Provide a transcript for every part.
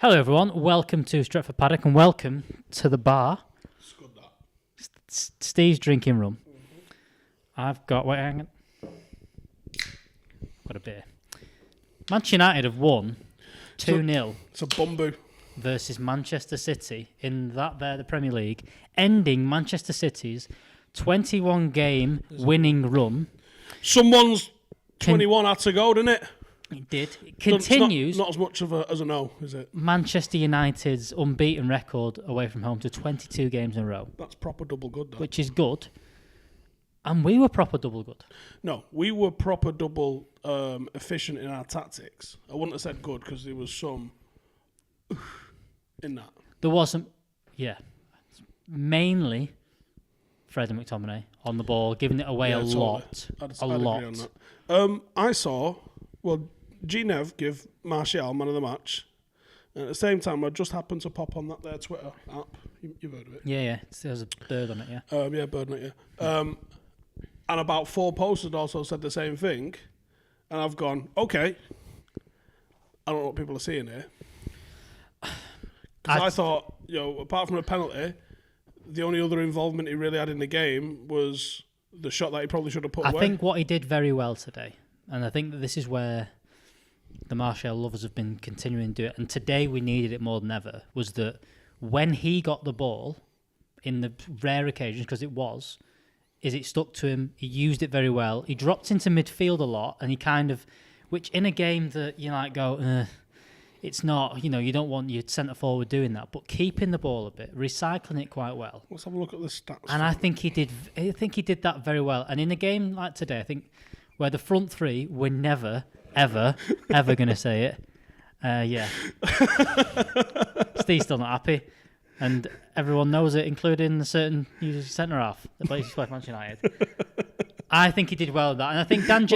Hello everyone, welcome to Stretford Paddock and welcome to the bar. Scud that. Steve's drinking rum. I've got, hang on. Got a beer. Manchester United have won 2-0 It's a bumbu. versus Manchester City in the Premier League, ending Manchester City's 21-game winning run. Someone's 21 had to go, didn't it? It did. It continues. It's not as much of as a no, is it? Manchester United's unbeaten record away from home to 22 games in a row. That's proper double good, though. Which is good. And we were proper double good. No, we were proper double efficient in our tactics. I wouldn't have said good because there was some in that. There wasn't, mainly Fred and McTominay on the ball, giving it away a lot. I'd agree on that. I saw, G-Nev give Martial man of the match. And at the same time, I just happened to pop on that there Twitter app. You've heard of it? Yeah. There's a bird on it, yeah. Yeah, bird on it, yeah. And about 4 posts had also said the same thing. And I've gone, okay. I don't know what people are seeing here. Because I thought, apart from a penalty, the only other involvement he really had in the game was the shot that he probably should have put away. I think what he did very well today, and I think that this is where the Martial lovers have been continuing to do it, and today we needed it more than ever, was that when he got the ball, in the rare occasions, because it stuck to him, he used it very well. He dropped into midfield a lot, and he kind of, which in a game that you like go, it's not, you don't want your centre forward doing that, but keeping the ball a bit, recycling it quite well. Let's have a look at the stats. And I think he did that very well. And in a game like today, I think where the front three were never, ever going to say it. Steve's still not happy. And everyone knows it, including the certain centre half that plays for Manchester United. I think he did well with that. And I think Dan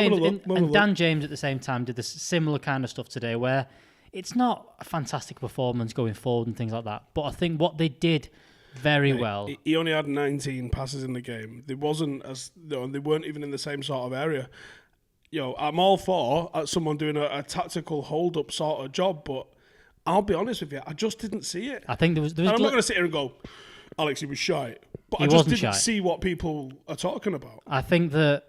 James at the same time did this similar kind of stuff today where it's not a fantastic performance going forward and things like that. But I think what they did very well. He only had 19 passes in the game. They weren't even in the same sort of area. I'm all for someone doing a tactical hold-up sort of job, but I'll be honest with you, I just didn't see it. I think there was I'm not going to sit here and go, Alex, he was shy. But I just didn't see what people are talking about. I think that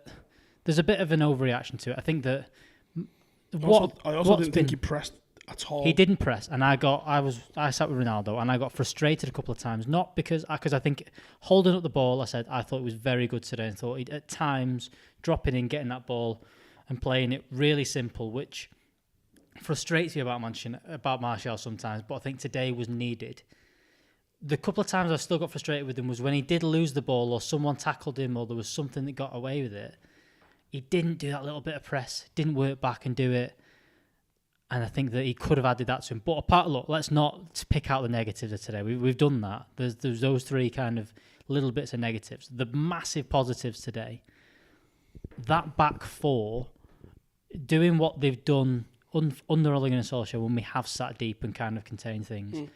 there's a bit of an overreaction to it. I think that I also didn't think he pressed at all. He didn't press, and I sat with Ronaldo, and I got frustrated a couple of times. Not because I think holding up the ball, I thought it was very good today, and thought at times dropping in, getting that ball, and playing it really simple, which frustrates me about Martial sometimes. But I think today was needed. The couple of times I still got frustrated with him was when he did lose the ball, or someone tackled him, or there was something that got away with it. He didn't do that little bit of press, didn't work back and do it. And I think that he could have added that to him. But let's not pick out the negatives of today. We've done that. There's those three kind of little bits of negatives. The massive positives today, that back four, doing what they've done under Ole Gunnar Solskjaer when we have sat deep and kind of contained things.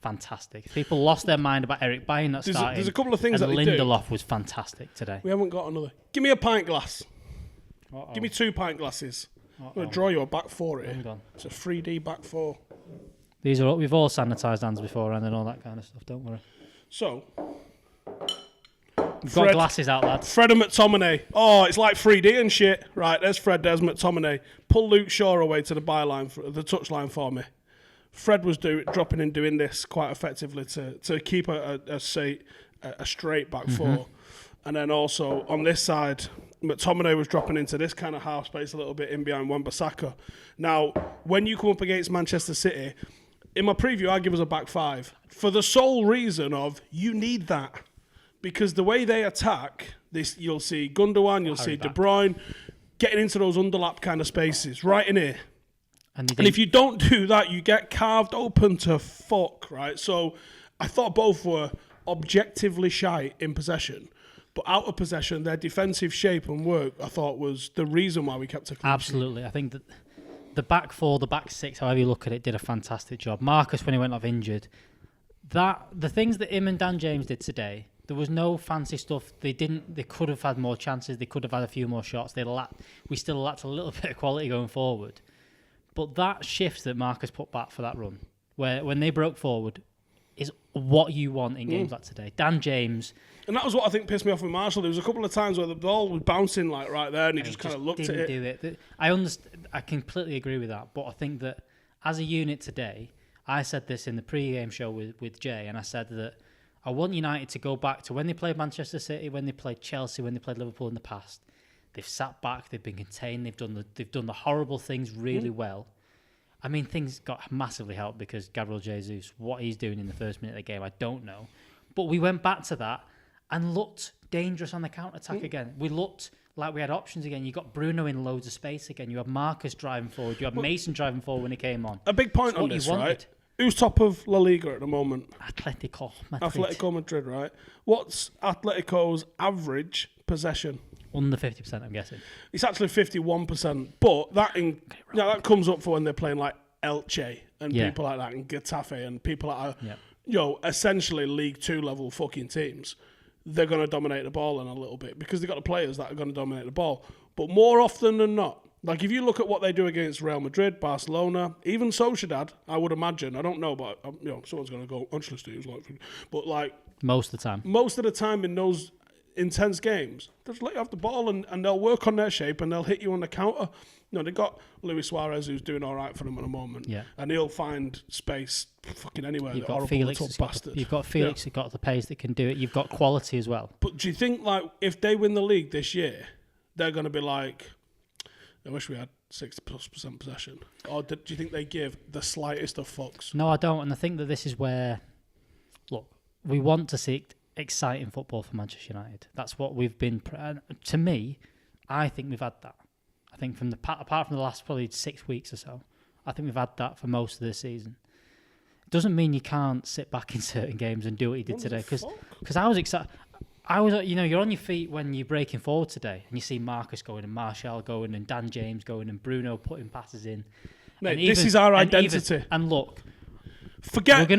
Fantastic. People lost their mind about Eric Bailly not starting. There's a couple of things that Lindelof was fantastic today. We haven't got another. Give me a pint glass. Uh-oh. Give me 2 pint glasses. I'm going to draw you a back four here. Hold on. It's a 3D back four. We've all sanitised hands beforehand and all that kind of stuff, don't worry. So, we've got glasses out, lads. Fred and McTominay. Oh, it's like 3D and shit. Right, there's Fred, there's McTominay. Pull Luke Shaw away to the the touchline for me. Fred was dropping in doing this quite effectively to keep a straight back four. And then also on this side, McTominay was dropping into this kind of half space a little bit in behind Wan-Bissaka. Now, when you come up against Manchester City, in my preview, I give us a back five for the sole reason of you need that. Because the way they attack, you'll see Gundogan, you'll see De Bruyne getting into those underlap kind of spaces right in here. And if you don't do that, you get carved open to fuck, right? So I thought both were objectively shy in possession. But out of possession, their defensive shape and work, I thought, was the reason why we kept a clean sheet. Absolutely. I think that the back four, the back six, however you look at it, did a fantastic job. Marcus, when he went off injured, the things that him and Dan James did today, there was no fancy stuff. They could have had more chances. They could have had a few more shots. We still lacked a little bit of quality going forward. But that shift that Marcus put back for that run where when they broke forward, is what you want in games like today. Dan James. And that was what I think pissed me off with Marshall. There was a couple of times where the ball was bouncing like right there, and he just kind of looked at it. Do it. I understand. I completely agree with that. But I think that as a unit today, I said this in the pre-game show with Jay, and I said that I want United to go back to when they played Manchester City, when they played Chelsea, when they played Liverpool in the past. They've sat back, they've been contained, they've done the horrible things really well. I mean, things got massively helped because Gabriel Jesus, what he's doing in the first minute of the game, I don't know. But we went back to that and looked dangerous on the counter-attack again. We looked like we had options again. You got Bruno in loads of space again. You had Marcus driving forward. You had Mason driving forward when he came on. A big point on this, right? Who's top of La Liga at the moment? Atletico Madrid, right? What's Atletico's average possession? Under 50%, I'm guessing. It's actually 51%, but that comes up for when they're playing like Elche and people like that, and Getafe and people like that. Essentially League 2 level fucking teams. They're going to dominate the ball in a little bit because they've got the players that are going to dominate the ball. But more often than not, like if you look at what they do against Real Madrid, Barcelona, even Sociedad, I would imagine, I don't know, but someone's going to go, Ancelotti, but like most of the time in those intense games, they'll just let you have the ball and they'll work on their shape and they'll hit you on the counter. They've got Luis Suarez who's doing all right for them at the moment, and he'll find space fucking anywhere. You've got Felix, you've got the pace that can do it. You've got quality as well. But do you think like if they win the league this year, they're going to be like, I wish we had 60+% possession, or do you think they give the slightest of fucks? No, I don't, and I think that this is where, look, we want to see exciting football for Manchester United. That's what we've been. To me, I think we've had that. I think apart from the last probably 6 weeks or so, I think we've had that for most of the season. It doesn't mean you can't sit back in certain games and do what you did today. Because I was excited. You're on your feet when you're breaking forward today, and you see Marcus going and Martial going and Dan James going and Bruno putting passes in. Mate, this is our identity. And look, forget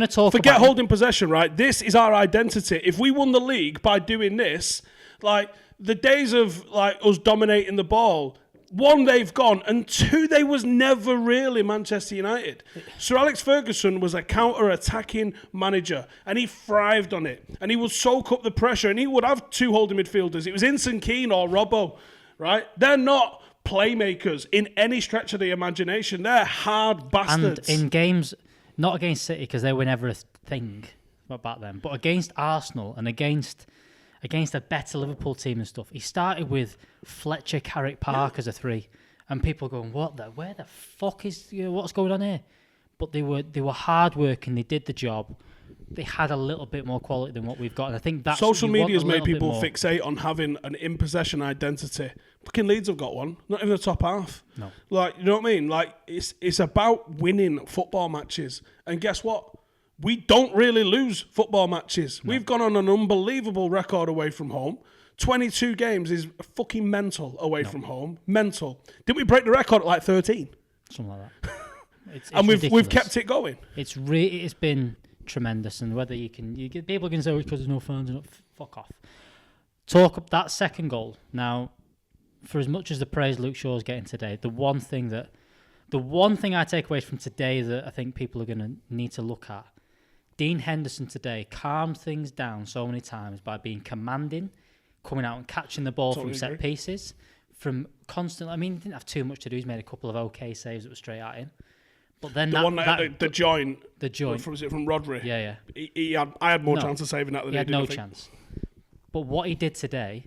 holding possession, right? This is our identity. If we won the league by doing this, like the days of like us dominating the ball, one, they've gone, and two, they was never really Manchester United. Sir Alex Ferguson was a counter-attacking manager, and he thrived on it. And he would soak up the pressure, and he would have two holding midfielders. It was Inson Keane or Robbo, right? They're not playmakers in any stretch of the imagination. They're hard bastards. And in games, not against City, because they were never a thing about them, but against Arsenal and against a better Liverpool team and stuff. He started with Fletcher, Carrick Park as a 3, and people going, where the fuck is, what's going on here? But they were hard working, they did the job. They had a little bit more quality than what we've got, and I think that's social media has made people fixate on having an in-possession identity. Fucking Leeds have got one, not even the top half. No, like, you know what I mean? Like it's about winning football matches, and guess what? We don't really lose football matches. No. We've gone on an unbelievable record away from home. 22 games is fucking mental away from home. Mental. Didn't we break the record at like 13? Something like that. It's and we've kept it going. It's been tremendous, and whether people can say because there's no fans, fuck off. Talk up that second goal. Now, for as much as the praise Luke Shaw's getting today, the one thing I take away from today that I think people are going to need to look at, Dean Henderson today calmed things down so many times by being commanding, coming out and catching the ball from set pieces, from constant. I mean, he didn't have too much to do. He's made a couple of okay saves that were straight at him. But then the joint. Was it from Rodri? Yeah. I had more chance of saving that than he had. Did, no chance. But what he did today,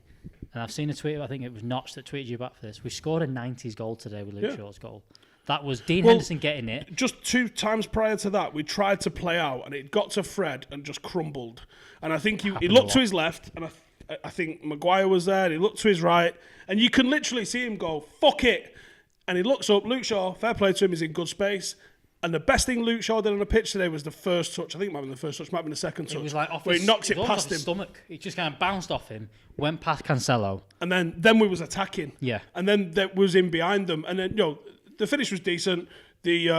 and I've seen a tweet. I think it was Notch that tweeted you back for this. We scored a 90s goal today with Luke Shaw's goal. That was Dean Henderson getting it. Just 2 times prior to that, we tried to play out, and it got to Fred and just crumbled. And I think he looked to his left, and I think Maguire was there, and he looked to his right, and you can literally see him go, fuck it. And he looks up, Luke Shaw, fair play to him, he's in good space. And the best thing Luke Shaw did on the pitch today was the first touch. I think it might have been the first touch, might have been the second touch. It was like where he knocks it past him. Stomach. It just kind of bounced off him, went past Cancelo. And then we was attacking. Yeah. And then that was in behind them. And then, the finish was decent. The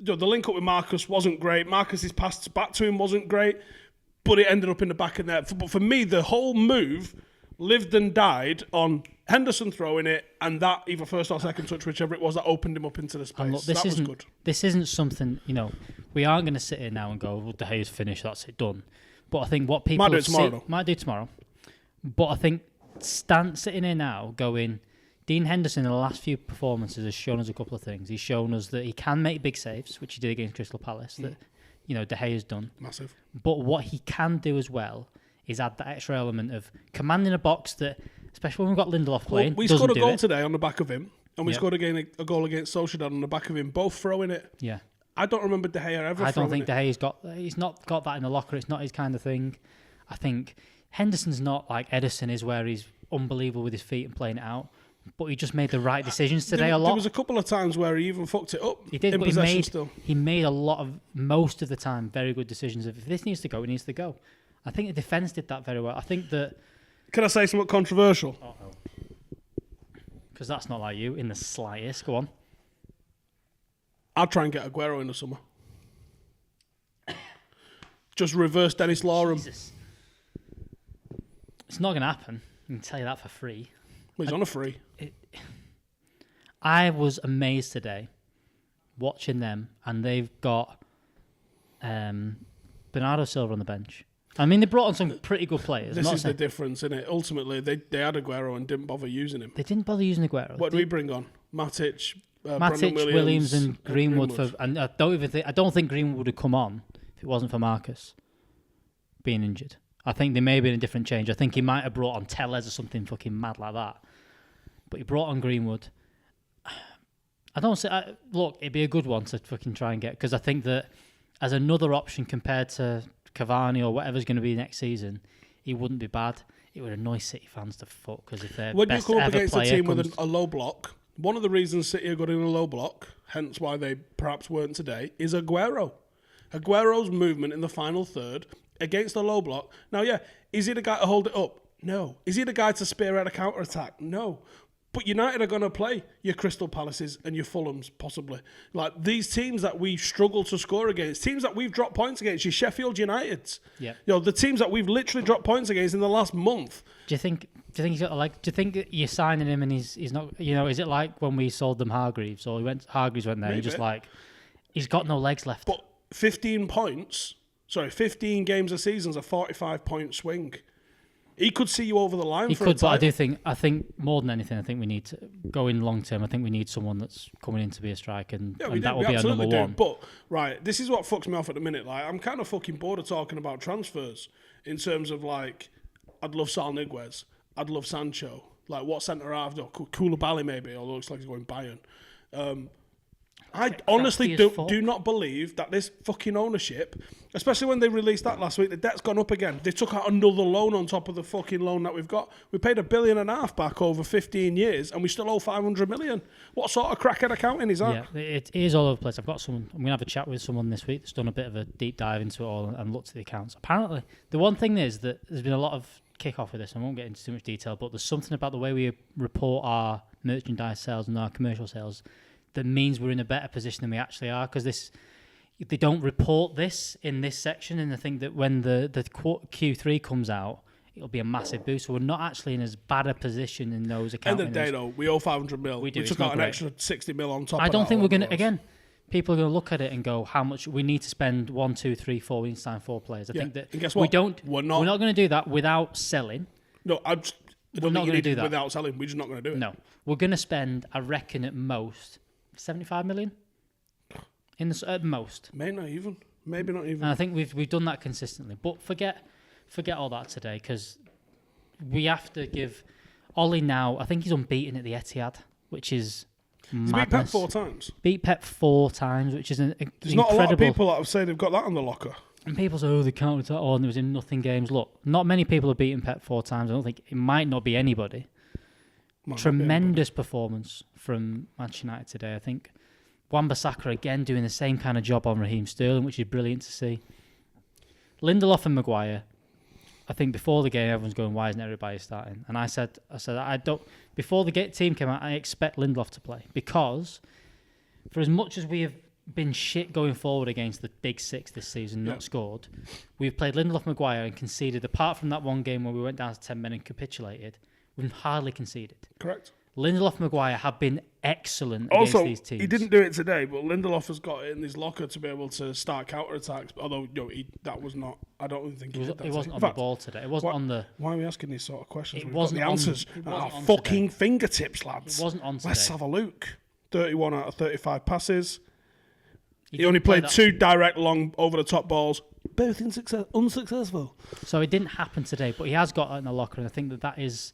link up with Marcus wasn't great. Marcus's pass back to him wasn't great, but it ended up in the back of net. But for me, the whole move lived and died on Henderson throwing it, and that either first or second touch, whichever it was, that opened him up into the space. Look, that was good. This isn't something, we aren't going to sit here now and go, well, De Gea's finished, that's it, done. But I think what people might do tomorrow. But I think sitting here now going, Dean Henderson in the last few performances has shown us a couple of things. He's shown us that he can make big saves, which he did against Crystal Palace, that De Gea's done. Massive. But what he can do as well is add that extra element of commanding a box that, especially when we've got Lindelof playing, we scored a goal today on the back of him, and we scored a goal against Sociedad on the back of him, both throwing it. Yeah. I don't remember De Gea ever throwing it. I don't think De Gea's he's not got that in the locker. It's not his kind of thing. I think Henderson's not like Ederson is, where he's unbelievable with his feet and playing it out. But he just made the right decisions today a lot. There was a couple of times where he even fucked it up. He did, in but possession he made most of the time, very good decisions. If this needs to go, it needs to go. I think the defence did that very well. I think that... Can I say something controversial? Because that's not like you in the slightest. Go on. I'd try and get Aguero in the summer. Just reverse Dennis Law. Jesus. It's not going to happen. I can tell you that for free. Well, he's on a free. I was amazed today watching them, and they've got Bernardo Silva on the bench. I mean, they brought on some pretty good players. This is the difference, isn't it? Ultimately, they had Aguero and didn't bother using him. They didn't bother using Aguero. What did we bring on? Matic, Williams, and Greenwood. And I don't think Greenwood would have come on if it wasn't for Marcus being injured. I think they may have been a different change. I think he might have brought on Tellez or something fucking mad like that. But he brought on Greenwood. Look, it'd be a good one to fucking try and get, because I think that as another option compared to Cavani or whatever's going to be next season, he wouldn't be bad. It would annoy City fans to fuck, because if their when best you come up ever against a player team with a low block, one of the reasons City are good in a low block, hence why they perhaps weren't today, is Aguero. Aguero's movement in the final third against a low block. Now, is he the guy to hold it up? No. Is he the guy to spearhead a counter-attack? No. But United are going to play your Crystal Palaces and your Fulhams, possibly. Like, these teams that we struggle to score against, teams that we've dropped points against, your Sheffield Uniteds. Yeah. The teams that we've literally dropped points against in the last month. Do you think he's got do you think you're signing him and he's not, is it like when we sold them Hargreaves, or Hargreaves went there, he's got no legs left. But 15 games a season's a 45-point swing. He could see you over the line. But I think more than anything, I think we need to go in long term. I think we need someone that's coming in to be a striker, and that will be our number one. But this is what fucks me off at the minute. Like, I'm kind of fucking bored of talking about transfers in terms of, like, I'd love Sal Niguez, I'd love Sancho. Like, what centre half? Koulibaly maybe, although it looks like he's going Bayern. I honestly do not believe that this fucking ownership, especially when they released that last week, the debt's gone up again. They took out another loan on top of the fucking loan that we've got. We paid $1.5 billion back over 15 years, and we still owe 500 million. What sort of crackhead accounting is that? Yeah, it is all over the place. I'm going to have a chat with someone this week that's done a bit of a deep dive into it all and looked at the accounts. Apparently, the one thing is that there's been a lot of kick-off with this. I won't get into too much detail, but there's something about the way we report our merchandise sales and our commercial sales that means we're in a better position than we actually are, because they don't report this in this section, and I think that when the Q3 comes out, it'll be a massive boost. So we're not actually in as bad a position in those accounts. End of the day, though, we owe 500 mil. We took out an extra 60 mil on top. I don't think we're going to, again, people are going to look at it and go, how much we need to spend 1, 2, 3, 4. We need to sign 4 players. I think that, and guess what? We're not going to do that without selling. No, we're not going to do that without selling. We're just not going to do it. No, we're going to spend, I reckon, at most 75 million at most. Maybe not even. And I think we've done that consistently. But forget all that today, because we have to give Ollie now. I think he's unbeaten at the Etihad, which is madness. He's beat Pep 4 times. Beat Pep 4 times, which is There's incredible. Not a lot of people that have said they've got that on the locker. And people say, they counted that on. It was in nothing games. Look, not many people have beaten Pep 4 times. I don't think it might not be anybody. Tremendous performance from Manchester United today. I think Wan-Bissaka again doing the same kind of job on Raheem Sterling, which is brilliant to see. Lindelof and Maguire. I think before the game, everyone's going, "Why isn't everybody starting?" And I said, I don't. Before the team came out, I expect Lindelof to play, because for as much as we have been shit going forward against the big six this season, not scored, we've played Lindelof, Maguire, and conceded. Apart from that one game where we went down to 10 men and capitulated, We've hardly conceded. Correct. Lindelof and Maguire have been excellent Also, against these teams. he didn't do it today, but Lindelof has got it in his locker to be able to start counter-attacks. Although, that was not... I don't even think he did that. It wasn't today. on the ball today. It wasn't on the... Why are we asking these sort of questions? It We've got the answers at our fucking fingertips, lads. It wasn't on today. Let's have a look. 31 out of 35 passes. He only played 2 direct, long, over-the-top balls. Both unsuccessful. So it didn't happen today, but he has got it in the locker, and I think that is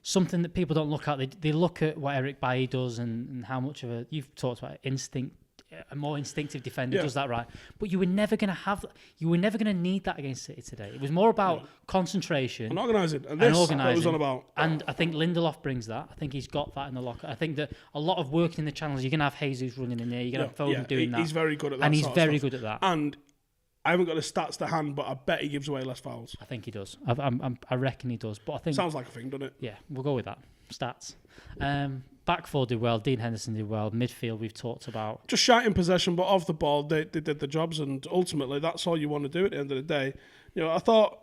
something that people don't look at. They look at what Eric Bailly does and how much of you've talked about instinct. A more instinctive defender does that right, but you were never going to need that against City today. It was more about concentration and organising, and this what it was on about. And I think Lindelof brings that. I think he's got that in the locker. I think that a lot of working in the channels. You're going to have Jesus running in there. You're going to have Foden doing that. He's very good at that, and he's very stuff. good at that. And I haven't got the stats to hand, but I bet he gives away less fouls. I think he does. I reckon he does. But I think sounds like a thing, doesn't it? Yeah, we'll go with that. Stats. Back four did well. Dean Henderson did well. Midfield we've talked about. Just shite in possession, but off the ball, they did the jobs, and ultimately that's all you want to do at the end of the day. I thought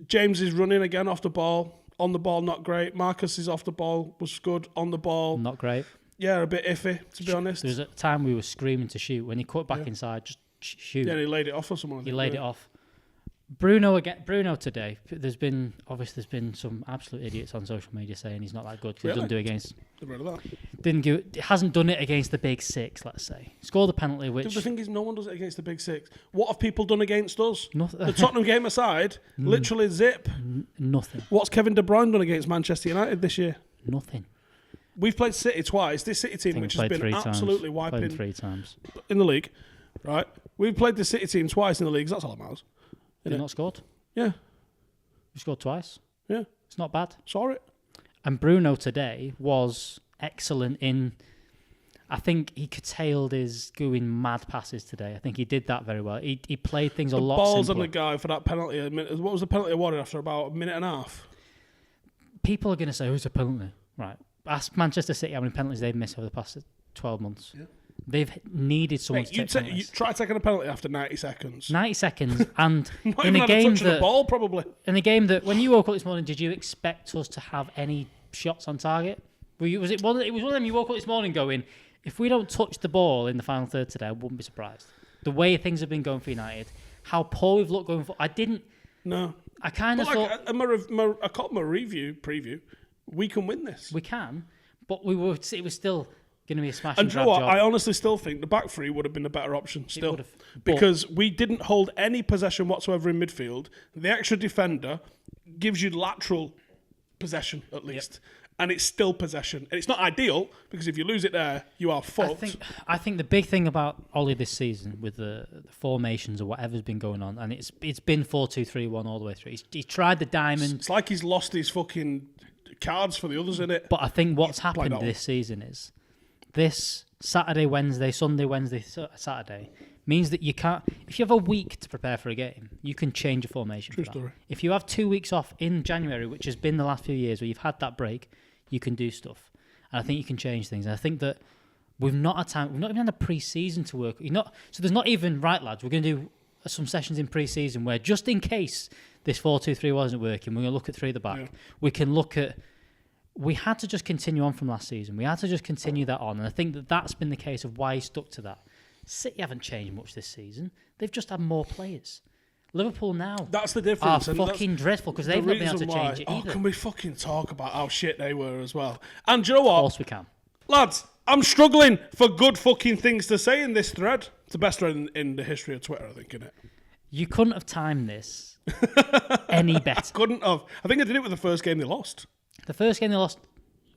James is running again off the ball. On the ball, not great. Marcus is off the ball, was good. On the ball, not great. Yeah, a bit iffy, to be honest. There was a time we were screaming to shoot. When he cut back inside, just shoot. Yeah, he laid it off for someone. He laid it off. Bruno today. There's been some absolute idiots on social media saying he's not that good because he doesn't do it against. I've read of that. Hasn't done it against the big six. Let's say scored the penalty. Which the thing is, no one does it against the big six. What have people done against us? Nothing. The Tottenham game aside, literally zip. Nothing. What's Kevin De Bruyne done against Manchester United this year? Nothing. We've played City twice. This City team, which has been absolutely wiping 3 times in the league, right? We've played the City team twice in the league. That's all that matters. They've not scored. Yeah. We scored twice. Yeah. It's not bad. Saw it. And Bruno today was excellent in... I think he curtailed his going mad passes today. I think he did that very well. He played things a lot balls simpler. on the guy for that penalty. What was the penalty awarded after about a minute and a half? People are going to say, who's a penalty? Right. Ask Manchester City how many penalties they've missed over the past 12 months. Yeah. They've needed someone to take penalties. You try taking a penalty after 90 seconds. 90 seconds, and in a game that... the ball, probably. In a game that, when you woke up this morning, did you expect us to have any shots on target? It was one of them you woke up this morning going, if we don't touch the ball in the final third today, I wouldn't be surprised. The way things have been going for United, how poor we've looked going for... I didn't... No. I kind of thought... I caught my preview. We can win this. We can, but it was still... going to be a smash and grab you know what? job. I honestly still think the back three would have been a better option still. Because we didn't hold any possession whatsoever in midfield. The extra defender gives you lateral possession at least. Yep. And it's still possession. And it's not ideal because if you lose it there, you are fucked. I think the big thing about Ollie this season with the formations or whatever's been going on, and it's been 4-2-3-1 all the way through. He's tried the diamond. It's like he's lost his fucking cards for the others in it. But I think what's happened this season is this Saturday, Wednesday, Sunday, Wednesday, Saturday means that you can't... If you have a week to prepare for a game, you can change a formation. True story. If you have 2 weeks off in January, which has been the last few years where you've had that break, you can do stuff. And I think you can change things. And I think that we've not had time... We've not even had a pre-season to work. So there's not even... Right, lads, we're going to do some sessions in pre-season where just in case this 4-2-3 wasn't working, we're going to look at 3 at the back. Yeah. We can look at... We had to just continue on from last season. We had to just continue that on. And I think that that's been the case of why he stuck to that. City haven't changed much this season. They've just had more players. Liverpool now that's the difference. Are fucking dreadful because they've not been able to change it either. Can we fucking talk about how shit they were as well? And do you know what? Of course we can. Lads, I'm struggling for good fucking things to say in this thread. It's the best thread in the history of Twitter, I think, isn't it? You couldn't have timed this any better. Couldn't have. I think I did it with the first game they lost. The first game they lost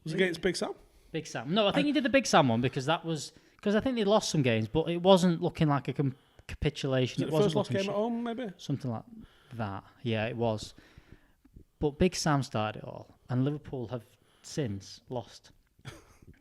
was against Big Sam. Big Sam. No, I think you did the Big Sam one because that was because I think they lost some games, but it wasn't looking like a capitulation. It wasn't first lost game at home, maybe something like that. Yeah, it was. But Big Sam started it all, and Liverpool have since lost.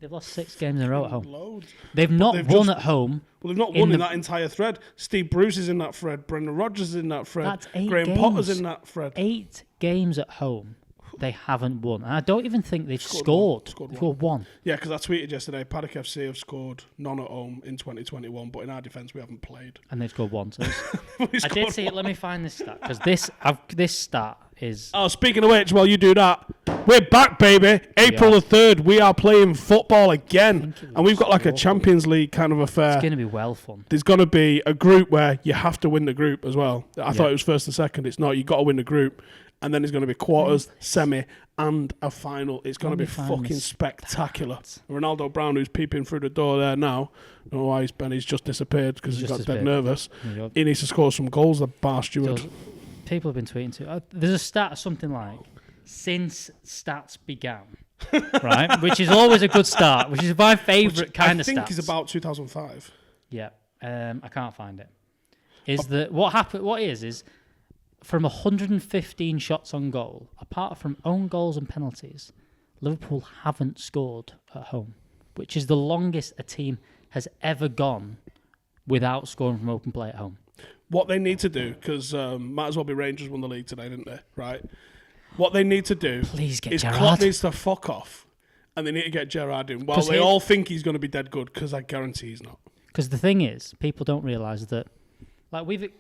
They've lost 6 games in a row at home. Loads. They've not won at home. Well, they've not won in that entire thread. Steve Bruce is in that thread. Brendan Rodgers is in that thread. That's 8 Graham games. Potter's in that thread. 8 games at home. They haven't won. And I don't even think they've scored. They've scored 1. Yeah, because I tweeted yesterday, Paddock FC have scored none at home in 2021, but in our defence, we haven't played. And they've scored 1. So I did see it. Let me find this stat, because this stat is... Oh, speaking of which, while you do that, We're back, baby. April the 3rd, we are playing football again. And we've got like a Champions League kind of affair. It's going to be well fun. There's going to be a group where you have to win the group as well. I thought it was first and second. It's not. You've got to win the group. And then there's going to be quarters, semi, and a final. It's going to be fucking spectacular. Ronaldo Brown, who's peeping through the door there now. I don't know why he's just disappeared because he's got dead nervous. He needs to score some goals, the bar steward. People have been tweeting too. There's a stat, something like, since stats began, right? Which is always a good start, which is my favourite kind of stats. I think it's about 2005. Yeah, I can't find it. What happened? What is from 115 shots on goal, apart from own goals and penalties, Liverpool haven't scored at home, which is the longest a team has ever gone without scoring from open play at home. What they need to do, because might as well be Rangers won the league today, didn't they? Right. What they need to do is Klopp needs to fuck off, and they need to get Gerrard in. Well, they all think he's going to be dead good, because I guarantee he's not. Because the thing is, people don't realise that, like we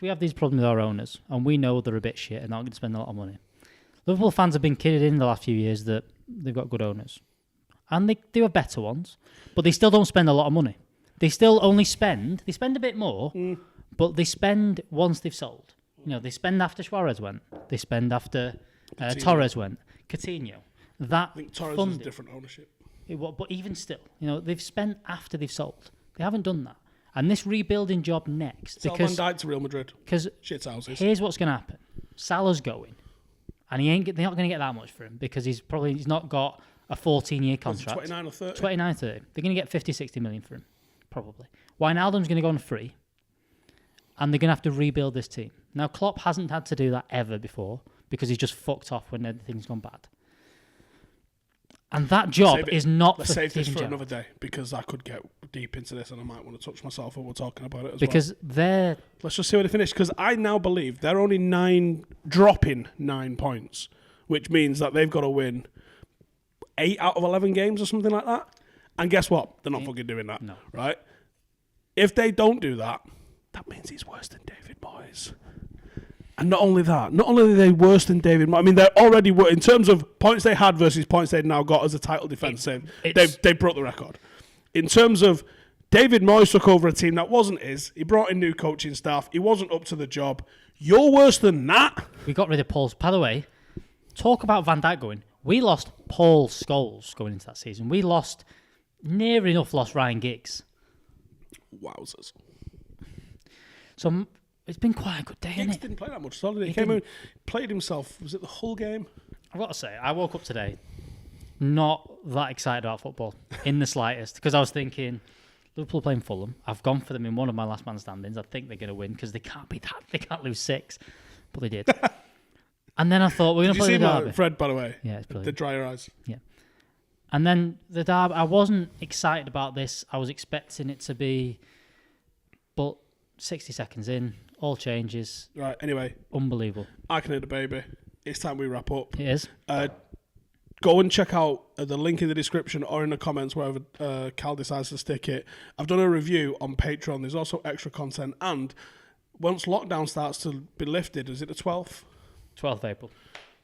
have these problems with our owners, and we know they're a bit shit and not going to spend a lot of money. Liverpool fans have been kidded in the last few years that they've got good owners, and they do have better ones, but they still don't spend a lot of money. They still only spend. They spend a bit more, but they spend once they've sold. You know, they spend after Suarez went. They spend after Torres went. Coutinho. I think Torres is different ownership. But even still, you know, they've spent after they've sold. They haven't done that. And this rebuilding job next. Sell Van Dijk to Real Madrid. Because here's what's going to happen. Salah's going. And they're not going to get that much for him because he's not got a 14-year contract. 29 or 30. 29, 30. They're going to get 50, 60 million for him. Probably. Wijnaldum's going to go on free. And they're going to have to rebuild this team. Now, Klopp hasn't had to do that ever before because he's just fucked off when everything's gone bad. And that job is not for Steven Gerrard. Let's save this for another day because I could get deep into this and I might want to touch myself while we're talking about it as because well. Let's just see where they finish because I now believe they're only dropping 9 points, which means that they've got to win 8 out of 11 games or something like that. And guess what? They're not fucking doing that, right? If they don't do that, that means he's worse than David Moyes. And not only that, not only are they worse than David Moyes, I mean, they're already, in terms of points they had versus points they've now got as a title defence, they broke the record. In terms of David Moyes took over a team that wasn't his, he brought in new coaching staff, he wasn't up to the job. You're worse than that. We got rid of Paul. By the way, talk about Van Dijk going. We lost Paul Scholes going into that season. We lost Ryan Giggs. Wowzers. So it's been quite a good day, Giggs didn't play that much, solid. He came in, played himself. Was it the Hull game? I've got to say, I woke up today not that excited about football in the slightest because I was thinking, Liverpool playing Fulham. I've gone for them in one of my last man standings. I think they're going to win because they can't be that. They can't lose 6, but they did. And then I thought we're going to play the derby. Fred, by the way. Yeah, it's brilliant. The dry your eyes. Yeah. And then the derby. I wasn't excited about this. I was expecting it to be, but 60 seconds in, all changes. Right. Anyway, unbelievable. I can hear the baby. It's time we wrap up. It is. Go and check out the link in the description or in the comments wherever Cal decides to stick it. I've done a review on Patreon. There's also extra content. And once lockdown starts to be lifted, is it the 12th? 12th of April.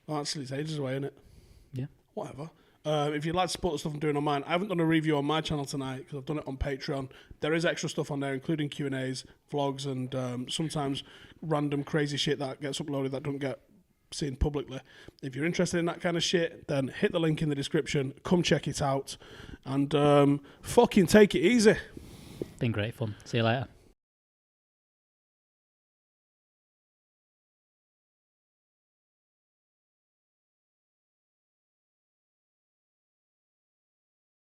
Oh, actually, it's ages away, isn't it? Yeah. Whatever. If you'd like to support the stuff I'm doing on mine, I haven't done a review on my channel tonight because I've done it on Patreon. There is extra stuff on there, including Q&As, vlogs, and sometimes random crazy shit that gets uploaded that don't get seen publicly. If you're interested in that kind of shit, then hit the link in the description. Come check it out. And fucking take it easy. Been great fun. See you later.